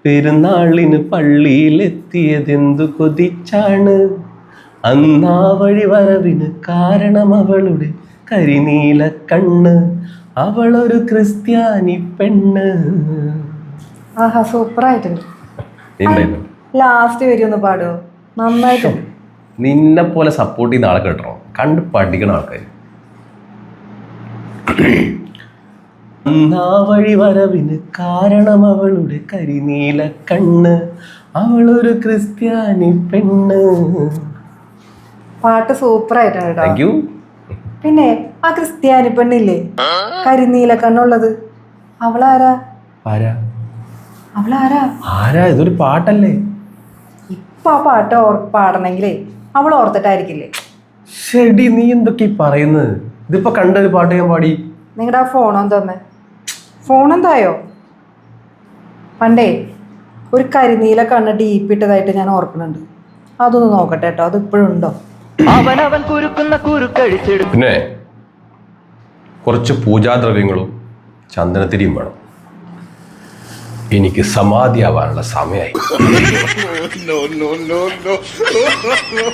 പെരുന്നാളിന് പള്ളിയിലെത്തിയതെന്തു കൊതിച്ചാണ്. അന്നാ വഴി വരവിന് കാരണം അവളുടെ കരിനീല കണ്ണ്. അവളൊരു ക്രിസ്ത്യാനി പെണ്ണ്. ആഹാ, സൂപ്പറായിട്ടുണ്ട്. ലാസ്റ്റ് വരുമെന്ന് പാടുമോ? നന്നായിട്ടുണ്ട്. നിന്നെ പോലെ സപ്പോർട്ട് ചെയ്യുന്ന ആളെ കേട്ടോ, കണ്ട് പഠിക്കണ ആൾക്കാർ. അന്നാ വഴി വരവിന് കാരണം അവളുടെ കരിനീല കണ്ണ്. അവളൊരു ക്രിസ്ത്യാനി പെണ്ണ്. പാട്ട് സൂപ്പറായിട്ടാണ് കേട്ടോ. Thank you. പിന്നെ ആ ക്രിസ്ത്യാനി പെണ്ണില്ലേ, കരിനീല കണ്ണുള്ളത്, അവളാരാ? അവളാരാ? ആരാ? ഇതൊരു പാട്ടല്ലേ? ഇപ്പൊ ആ പാട്ട് പാടണെങ്കിലേ അവൾ ഓർത്തിട്ടായിരിക്കില്ലേ? ശരി, നീ എന്തൊക്കെ പറയുന്നത്? ഇതിപ്പോ കണ്ടൊരു പാട്ട് ഞാൻ പാടി. നിങ്ങളുടെ ആ ഫോണെന്തോന്നെ? ഫോണെന്തായോ? പണ്ടേ ഒരു കരിനീല കണ്ണ് ഡീപ്പിട്ടതായിട്ട് ഞാൻ ഓർക്കുന്നുണ്ട്. അതൊന്ന് നോക്കട്ടെ കേട്ടോ, അത് ഇപ്പോഴുണ്ടോ? പിന്നെ കുറച്ച് പൂജാദ്രവ്യങ്ങളും ചന്ദനത്തിരിയും വേണം. എനിക്ക് സമാധിയാവാനുള്ള സമയമായി.